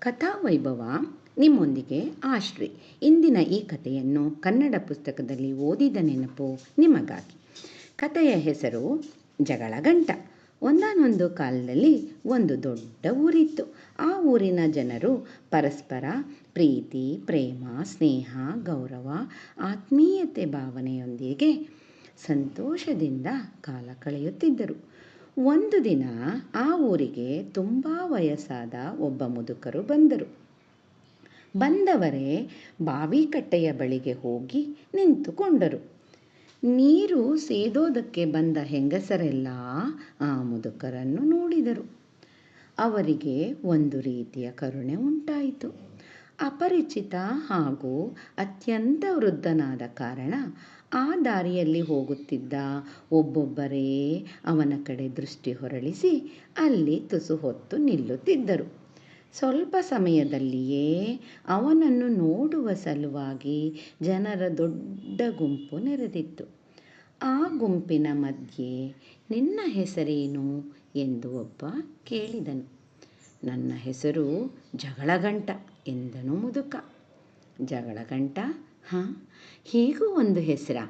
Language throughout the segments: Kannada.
ಕಥಾವೈಭವ ನಿಮ್ಮೊಂದಿಗೆ ಆಶ್ರೀ. ಇಂದಿನ ಈ ಕಥೆಯನ್ನು ಕನ್ನಡ ಪುಸ್ತಕದಲ್ಲಿ ಓದಿದ ನೆನಪು ನಿಮಗಾಗಿ. ಕಥೆಯ ಹೆಸರು ಜಗಳಗಂಟ. ಒಂದಾನೊಂದು ಕಾಲದಲ್ಲಿ ಒಂದು ದೊಡ್ಡ ಊರಿತ್ತು. ಆ ಊರಿನ ಜನರು ಪರಸ್ಪರ ಪ್ರೀತಿ, ಪ್ರೇಮ, ಸ್ನೇಹ, ಗೌರವ, ಆತ್ಮೀಯತೆ ಭಾವನೆಯೊಂದಿಗೆ ಸಂತೋಷದಿಂದ ಕಾಲ ಕಳೆಯುತ್ತಿದ್ದರು. ಒಂದು ದಿನ ಆ ಊರಿಗೆ ತುಂಬ ವಯಸ್ಸಾದ ಒಬ್ಬ ಮುದುಕರು ಬಂದರು. ಬಂದವರೇ ಬಾವಿಕಟ್ಟೆಯ ಬಳಿಗೆ ಹೋಗಿ ನಿಂತುಕೊಂಡರು. ನೀರು ಸೇದೋದಕ್ಕೆ ಬಂದ ಹೆಂಗಸರೆಲ್ಲ ಆ ಮುದುಕರನ್ನು ನೋಡಿದರು. ಅವರಿಗೆ ಒಂದು ರೀತಿಯ ಕರುಣೆ ಉಂಟಾಯಿತು. ಅಪರಿಚಿತ ಹಾಗೂ ಅತ್ಯಂತ ವೃದ್ಧನಾದ ಕಾರಣ ಆ ದಾರಿಯಲ್ಲಿ ಹೋಗುತ್ತಿದ್ದ ಒಬ್ಬೊಬ್ಬರೇ ಅವನ ಕಡೆ ದೃಷ್ಟಿ ಹೊರಳಿಸಿ ಅಲ್ಲಿ ತುಸು ಹೊತ್ತು ನಿಲ್ಲುತ್ತಿದ್ದರು. ಸ್ವಲ್ಪ ಸಮಯದಲ್ಲಿಯೇ ಅವನನ್ನು ನೋಡುವ ಸಲುವಾಗಿ ಜನರ ದೊಡ್ಡ ಗುಂಪು ನೆರೆದಿತ್ತು. ಆ ಗುಂಪಿನ ಮಧ್ಯೆ ನಿನ್ನ ಹೆಸರೇನು ಎಂದು ಒಬ್ಬ ಕೇಳಿದನು. ನನ್ನ ಹೆಸರು ಜಗಳಗಂಟ ಎಂದನು ಮುದುಕ. ಜಗಳಗಂಟ? ಹಾಂ, ಹೀಗೂ ಒಂದು ಹೆಸರಾ?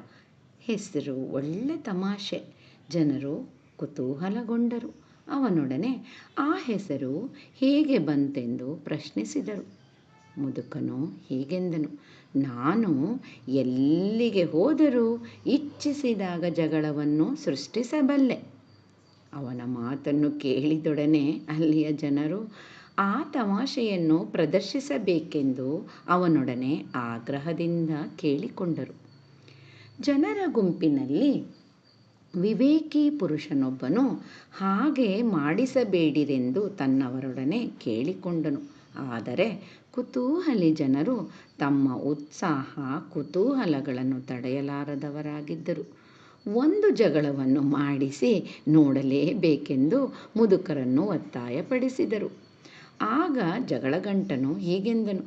ಹೆಸರು ಒಳ್ಳೆ ತಮಾಷೆ. ಜನರು ಕುತೂಹಲಗೊಂಡರು. ಅವನೊಡನೆ ಆ ಹೆಸರು ಹೇಗೆ ಬಂತೆಂದು ಪ್ರಶ್ನಿಸಿದರು. ಮುದುಕನು ಹೀಗೆಂದನು. ನಾನು ಎಲ್ಲಿಗೆ ಹೋದರೂ ಇಚ್ಛಿಸಿದಾಗ ಜಗಳವನ್ನು ಸೃಷ್ಟಿಸಬಲ್ಲೆ. ಅವನ ಮಾತನ್ನು ಕೇಳಿದೊಡನೆ ಅಲ್ಲಿಯ ಜನರು ಆ ತಮಾಷೆಯನ್ನು ಪ್ರದರ್ಶಿಸಬೇಕೆಂದು ಅವನೊಡನೆ ಆಗ್ರಹದಿಂದ ಕೇಳಿಕೊಂಡರು. ಜನರ ಗುಂಪಿನಲ್ಲಿ ವಿವೇಕಿ ಪುರುಷನೊಬ್ಬನು ಹಾಗೆ ಮಾಡಿಸಬೇಡಿರೆಂದು ತನ್ನವರೊಡನೆ ಕೇಳಿಕೊಂಡನು. ಆದರೆ ಕುತೂಹಲಿ ಜನರು ತಮ್ಮ ಉತ್ಸಾಹ ಕುತೂಹಲಗಳನ್ನು ತಡೆಯಲಾರದವರಾಗಿದ್ದರು. ಒಂದು ಜಗಳವನ್ನು ಮಾಡಿಸಿ ನೋಡಲೇಬೇಕೆಂದು ಮುದುಕರನ್ನು ಒತ್ತಾಯಪಡಿಸಿದರು. ಆಗ ಜಗಳಗಂಟನು ಹೀಗೆಂದನು.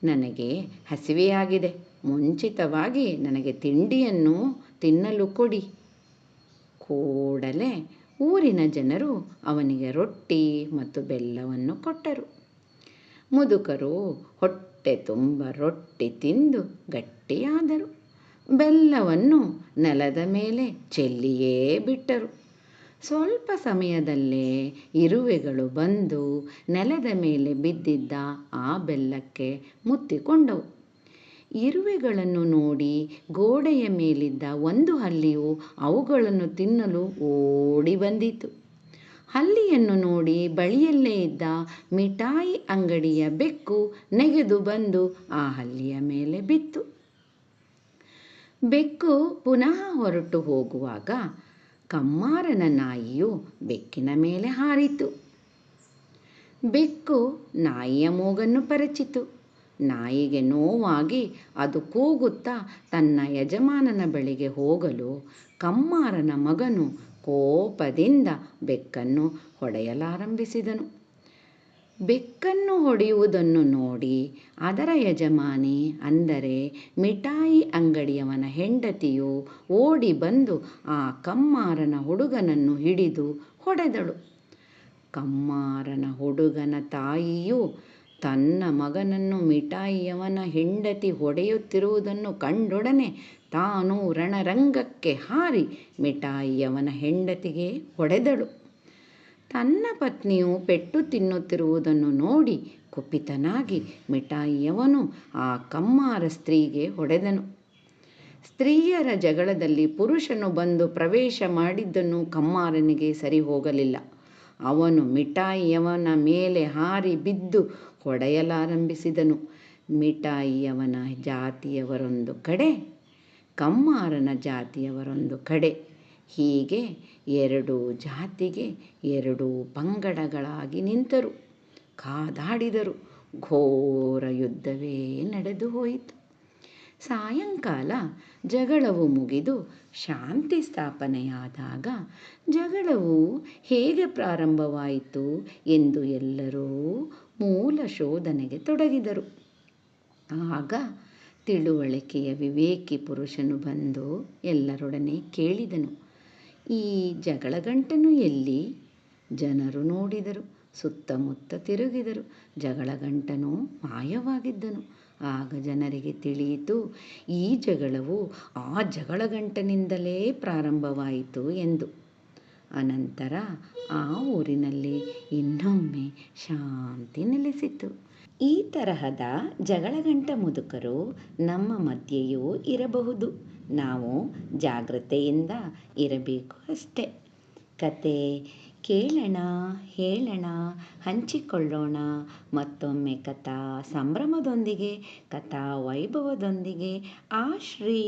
ನನಗೆ ಹಸಿವೆಯಾಗಿದೆ. ಮುಂಚಿತವಾಗಿ ನನಗೆ ತಿಂಡಿಯನ್ನು ತಿನ್ನಲು ಕೊಡಿ. ಕೂಡಲೇ ಊರಿನ ಜನರು ಅವನಿಗೆ ರೊಟ್ಟಿ ಮತ್ತು ಬೆಲ್ಲವನ್ನು ಕೊಟ್ಟರು. ಮುದುಕರು ಹೊಟ್ಟೆ ತುಂಬ ರೊಟ್ಟಿ ತಿಂದು ಗಟ್ಟಿಯಾದರು. ಬೆಲ್ಲವನ್ನು ನೆಲದ ಮೇಲೆ ಚೆಲ್ಲಿಯೇ ಬಿಟ್ಟರು. ಸ್ವಲ್ಪ ಸಮಯದಲ್ಲೇ ಇರುವೆಗಳು ಬಂದು ನೆಲದ ಮೇಲೆ ಬಿದ್ದಿದ್ದ ಆ ಬೆಲ್ಲಕ್ಕೆ ಮುತ್ತಿಕೊಂಡವು. ಇರುವೆಗಳನ್ನು ನೋಡಿ ಗೋಡೆಯ ಮೇಲಿದ್ದ ಒಂದು ಹಲ್ಲಿಯು ಅವುಗಳನ್ನು ತಿನ್ನಲು ಓಡಿ ಬಂದಿತು. ಹಲ್ಲಿಯನ್ನು ನೋಡಿ ಬಳಿಯಲ್ಲೇ ಇದ್ದ ಮಿಠಾಯಿ ಅಂಗಡಿಯ ಬೆಕ್ಕು ನೆಗೆದು ಬಂದು ಆ ಹಲ್ಲಿಯ ಮೇಲೆ ಬಿತ್ತು. ಬೆಕ್ಕು ಪುನಃ ಹೊರಟು ಹೋಗುವಾಗ ಕಮ್ಮಾರನ ನಾಯಿಯು ಬೆಕ್ಕಿನ ಮೇಲೆ ಹಾರಿತು. ಬೆಕ್ಕು ನಾಯಿಯ ಮೂಗನ್ನು ಪರಚಿತು. ನಾಯಿಗೆ ನೋವಾಗಿ ಅದು ಕೂಗುತ್ತಾ ತನ್ನ ಯಜಮಾನನ ಬಳಿಗೆ ಹೋಗಲು ಕಮ್ಮಾರನ ಮಗನು ಕೋಪದಿಂದ ಬೆಕ್ಕನ್ನು ಹೊಡೆಯಲಾರಂಭಿಸಿದನು. ಬೆಕ್ಕನ್ನು ಹೊಡೆಯುವುದನ್ನು ನೋಡಿ ಅದರ ಯಜಮಾನಿ, ಅಂದರೆ ಮಿಠಾಯಿ ಅಂಗಡಿಯವನ ಹೆಂಡತಿಯು ಓಡಿ ಬಂದು ಆ ಕಮ್ಮಾರನ ಹುಡುಗನನ್ನು ಹಿಡಿದು ಹೊಡೆದಳು. ಕಮ್ಮಾರನ ಹುಡುಗನ ತಾಯಿಯು ತನ್ನ ಮಗನನ್ನು ಮಿಠಾಯಿಯವನ ಹೆಂಡತಿ ಹೊಡೆಯುತ್ತಿರುವುದನ್ನು ಕಂಡೊಡನೆ ತಾನು ರಣರಂಗಕ್ಕೆ ಹಾರಿ ಮಿಠಾಯಿಯವನ ಹೆಂಡತಿಗೆ ಹೊಡೆದಳು. ತನ್ನ ಪತ್ನಿಯು ಪೆಟ್ಟು ತಿನ್ನುತ್ತಿರುವುದನ್ನು ನೋಡಿ ಕುಪಿತನಾಗಿ ಮಿಠಾಯಿಯವನು ಆ ಕಮ್ಮಾರ ಸ್ತ್ರೀಗೆ ಹೊಡೆದನು. ಸ್ತ್ರೀಯರ ಜಗಳದಲ್ಲಿ ಪುರುಷನು ಬಂದು ಪ್ರವೇಶ ಮಾಡಿದ್ದನ್ನು ಕಮ್ಮಾರನಿಗೆ ಸರಿ ಹೋಗಲಿಲ್ಲ. ಅವನು ಮಿಠಾಯಿಯವನ ಮೇಲೆ ಹಾರಿ ಬಿದ್ದು ಹೊಡೆಯಲಾರಂಭಿಸಿದನು. ಮಿಠಾಯಿಯವನ ಜಾತಿಯವರೊಂದು ಕಡೆ, ಕಮ್ಮಾರನ ಜಾತಿಯವರೊಂದು ಕಡೆ. ಹೀಗೆ ಎರಡೂ ಜಾತಿಗೆ ಎರಡೂ ಪಂಗಡಗಳಾಗಿ ನಿಂತರು. ಕಾದಾಡಿದರು. ಘೋರ ಯುದ್ಧವೇ ನಡೆದು ಹೋಯಿತು. ಸಾಯಂಕಾಲ ಜಗಳವು ಮುಗಿದು ಶಾಂತಿ ಸ್ಥಾಪನೆಯಾದಾಗ ಜಗಳವು ಹೇಗೆ ಪ್ರಾರಂಭವಾಯಿತು ಎಂದು ಎಲ್ಲರೂ ಮೂಲ ಶೋಧನೆಗೆ ತೊಡಗಿದರು. ಆಗ ತಿಳುವಳಿಕೆಯ ವಿವೇಕಿ ಪುರುಷನು ಬಂದು ಎಲ್ಲರೊಡನೆ ಕೇಳಿದನು. ಈ ಜಗಳಗಂಟನು ಎಲ್ಲಿ? ಜನರು ನೋಡಿದರು. ಸುತ್ತಮುತ್ತ ತಿರುಗಿದರು. ಜಗಳಗಂಟನು ಮಾಯವಾಗಿದ್ದನು. ಆಗ ಜನರಿಗೆ ತಿಳಿಯಿತು, ಈ ಜಗಳವು ಆ ಜಗಳಗಂಟನಿಂದಲೇ ಪ್ರಾರಂಭವಾಯಿತು ಎಂದು. ಅನಂತರ ಆ ಊರಿನಲ್ಲಿ ಇನ್ನೊಮ್ಮೆ ಶಾಂತಿ ನೆಲೆಸಿತು. ಈ ತರಹದ ಜಗಳಗಂಟ ಮುದುಕರು ನಮ್ಮ ಮಧ್ಯೆಯೂ ಇರಬಹುದು. ನಾವು ಜಾಗ್ರತೆಯಿಂದ ಇರಬೇಕು ಅಷ್ಟೆ. ಕತೆ ಕೇಳೋಣ, ಹೇಳೋಣ, ಹಂಚಿಕೊಳ್ಳೋಣ. ಮತ್ತೊಮ್ಮೆ ಕಥಾ ಸಂಭ್ರಮದೊಂದಿಗೆ, ಕಥಾ ವೈಭವದೊಂದಿಗೆ. ಆಶ್ರೀ.